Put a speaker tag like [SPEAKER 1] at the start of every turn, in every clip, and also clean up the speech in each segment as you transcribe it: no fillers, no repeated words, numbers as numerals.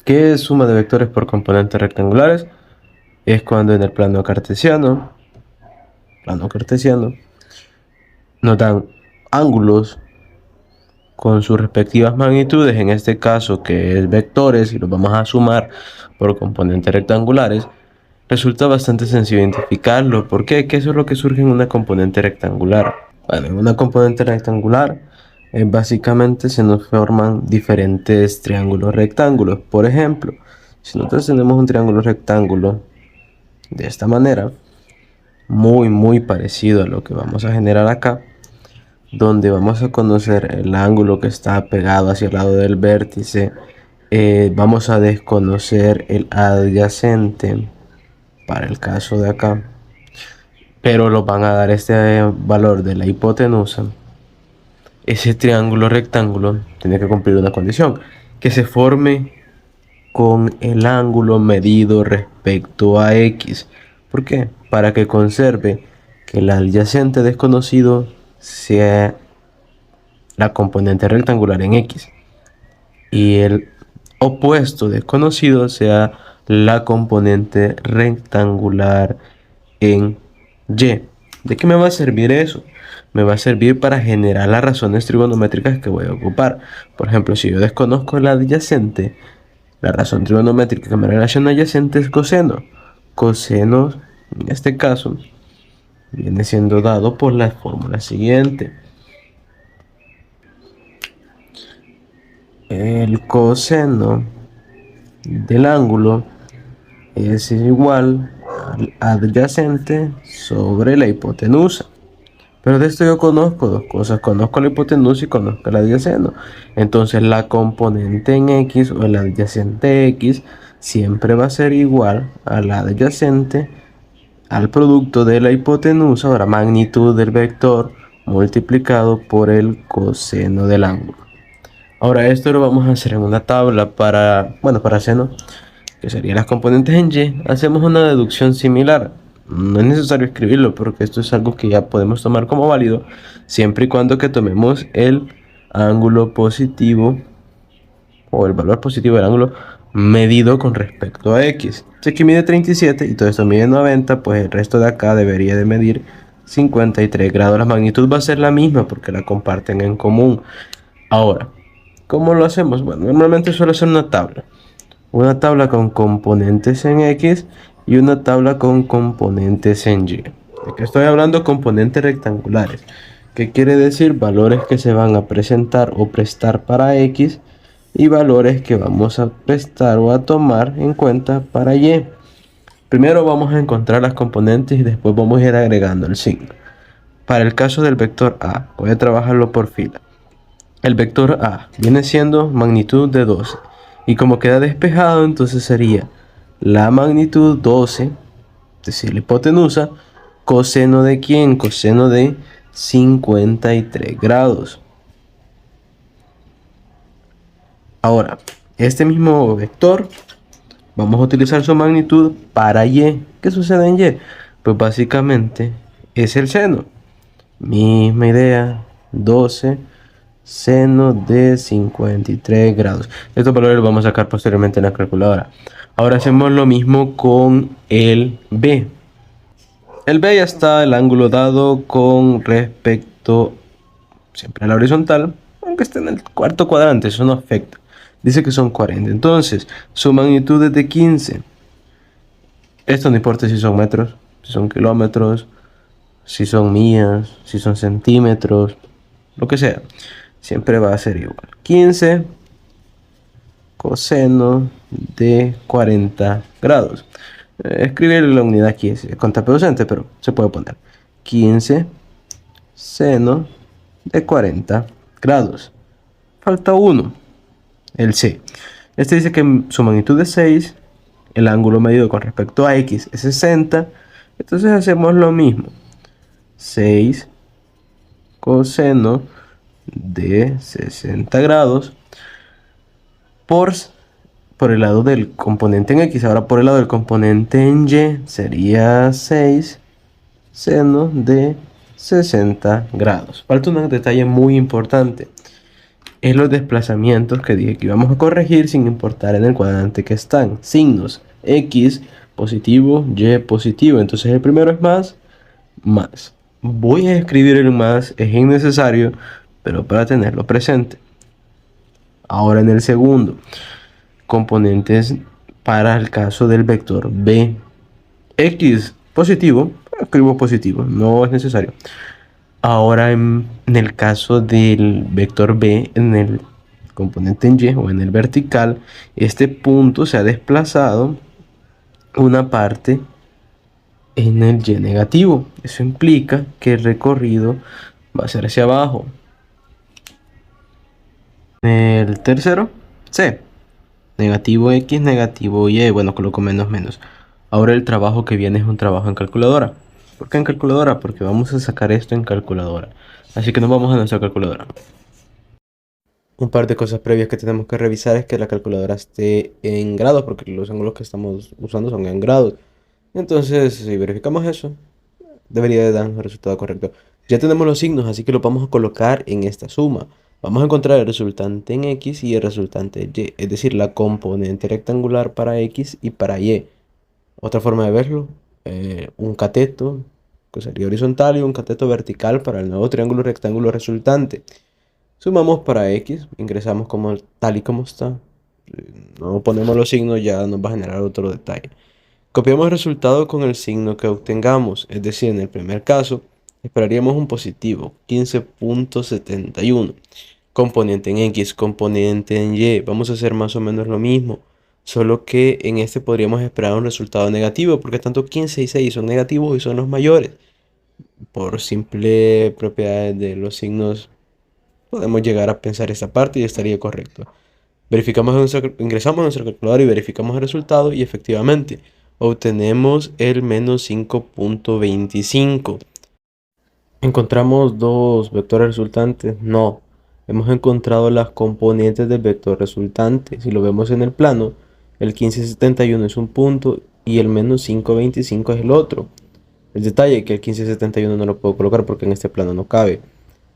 [SPEAKER 1] ¿Qué es suma de vectores por componentes rectangulares? Es cuando en el plano cartesiano, nos dan ángulos con sus respectivas magnitudes, en este caso que es vectores, y los vamos a sumar por componentes rectangulares. Resulta bastante sencillo identificarlo. ¿Por qué? ¿Qué es lo que surge en una componente rectangular? Bueno, en una componente rectangular básicamente se nos forman diferentes triángulos rectángulos. Por ejemplo, si nosotros tenemos un triángulo rectángulo de esta manera, muy parecido a lo que vamos a generar acá, donde vamos a conocer el ángulo que está pegado hacia el lado del vértice, vamos a desconocer el adyacente para el caso de acá, pero nos van a dar este valor de la hipotenusa. Ese triángulo rectángulo tiene que cumplir una condición, que se forme con el ángulo medido respecto a X. ¿Por qué? Para que conserve que el adyacente desconocido sea la componente rectangular en X y el opuesto desconocido sea la componente rectangular en Y. ¿De qué me va a servir eso? Me va a servir para generar las razones trigonométricas que voy a ocupar. Por ejemplo, si yo desconozco el adyacente, la razón trigonométrica que me relaciona adyacente es coseno. Coseno, en este caso, viene siendo dado por la fórmula siguiente. El coseno del ángulo es igual al adyacente sobre la hipotenusa. Pero de esto yo conozco dos cosas. Conozco la hipotenusa y conozco el adyacente. Entonces la componente en X o el adyacente X siempre va a ser igual al adyacente al producto de la hipotenusa o la magnitud del vector multiplicado por el coseno del ángulo. Ahora esto lo vamos a hacer en una tabla para seno, que serían las componentes en Y. Hacemos una deducción similar. No es necesario escribirlo porque esto es algo que ya podemos tomar como válido siempre y cuando que tomemos el ángulo positivo o el valor positivo del ángulo medido con respecto a X. Si aquí mide 37 y todo esto mide 90, pues el resto de acá debería de medir 53 grados. La magnitud va a ser la misma porque la comparten en común. Ahora, ¿cómo lo hacemos? Bueno, normalmente suelo hacer una tabla con componentes en X y una tabla con componentes en Y. ¿De qué estoy hablando? Componentes rectangulares. ¿Qué quiere decir? Valores que se van a presentar o prestar para X y valores que vamos a prestar o a tomar en cuenta para Y. Primero vamos a encontrar las componentes y después vamos a ir agregando el signo. Para el caso del vector A, voy a trabajarlo por fila. El vector A viene siendo magnitud de 12. Y como queda despejado, entonces sería la magnitud 12, es decir, la hipotenusa, coseno de ¿quién? Coseno de 53 grados. Ahora, este mismo vector, vamos a utilizar su magnitud para Y. ¿Qué sucede en Y? Pues básicamente es el seno. Misma idea, 12 seno de 53 grados. Estos valores los vamos a sacar posteriormente en la calculadora. Ahora hacemos lo mismo con el B. El B ya está el ángulo dado con respecto siempre a la horizontal, aunque esté en el cuarto cuadrante, eso no afecta. Dice que son 40. Entonces, su magnitud es de 15. Esto no importa si son metros, si son kilómetros, si son millas, si son centímetros, lo que sea. Siempre va a ser igual. 15 coseno de 40 grados. Escribir la unidad aquí es con tape ausente, pero se puede poner 15 seno de 40 grados. Falta uno, el C. Este dice que su magnitud es 6, el ángulo medido con respecto a X es 60. Entonces hacemos lo mismo. 6 coseno de 60 grados por el lado del componente en X. Ahora por el lado del componente en Y sería 6 seno de 60 grados. Falta un detalle muy importante, es los desplazamientos que dije que íbamos a corregir sin importar en el cuadrante que están. Signos X positivo, Y positivo. Entonces el primero es más, más. Voy a escribir el más, es innecesario, pero para tenerlo presente. Ahora en el segundo, componentes para el caso del vector B. X positivo, escribo positivo, no es necesario. Ahora en el caso del vector B, en el componente en Y o en el vertical, este punto se ha desplazado una parte en el Y negativo. Eso implica que el recorrido va a ser hacia abajo. El tercero, C. Negativo X, negativo Y. Bueno, coloco menos, menos. Ahora el trabajo que viene es un trabajo en calculadora. ¿Por qué en calculadora? Porque vamos a sacar esto en calculadora. Así que nos vamos a nuestra calculadora. Un par de cosas previas que tenemos que revisar es que la calculadora esté en grados, porque los ángulos que estamos usando son en grados. Entonces, si verificamos eso, debería de darnos el resultado correcto. Ya tenemos los signos, así que los vamos a colocar en esta suma. Vamos a encontrar el resultante en X y el resultante en Y, es decir, la componente rectangular para X y para Y. Otra forma de verlo, un cateto, que sería horizontal, y un cateto vertical para el nuevo triángulo rectángulo resultante. Sumamos para X, ingresamos como tal y como está. No ponemos los signos, ya nos va a generar otro detalle. Copiamos el resultado con el signo que obtengamos, es decir, en el primer caso, esperaríamos un positivo, 15.71. Componente en X, componente en Y, vamos a hacer más o menos lo mismo, solo que en este podríamos esperar un resultado negativo, porque tanto 15 y 6 son negativos y son los mayores. Por simple propiedades de los signos, podemos llegar a pensar esta parte y estaría correcto. Ingresamos a nuestra calculadora y verificamos el resultado y efectivamente obtenemos el menos 5.25. ¿Encontramos dos vectores resultantes? No. Hemos encontrado las componentes del vector resultante. Si lo vemos en el plano, el 1571 es un punto y el menos 525 es el otro. El detalle es que el 1571 no lo puedo colocar porque en este plano no cabe.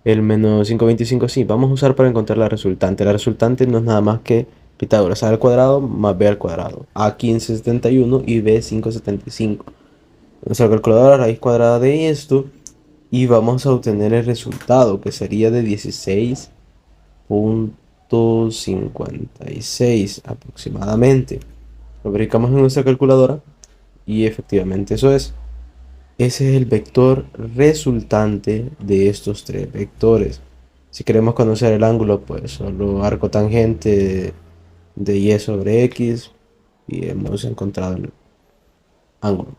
[SPEAKER 1] El menos 525 sí, vamos a usar para encontrar la resultante. La resultante no es nada más que Pitágoras A al cuadrado más B al cuadrado. A 1571 y B 575. Nuestra calculadora raíz cuadrada de esto y vamos a obtener el resultado que sería de 16.56 aproximadamente. Lo verificamos en nuestra calculadora y efectivamente eso es. Ese es el vector resultante de estos tres vectores. Si queremos conocer el ángulo, pues solo arco tangente de Y sobre X y hemos encontrado el ángulo.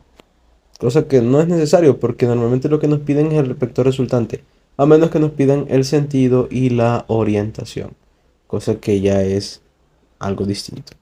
[SPEAKER 1] Cosa que no es necesario porque normalmente lo que nos piden es el vector resultante, a menos que nos pidan el sentido y la orientación, cosa que ya es algo distinto.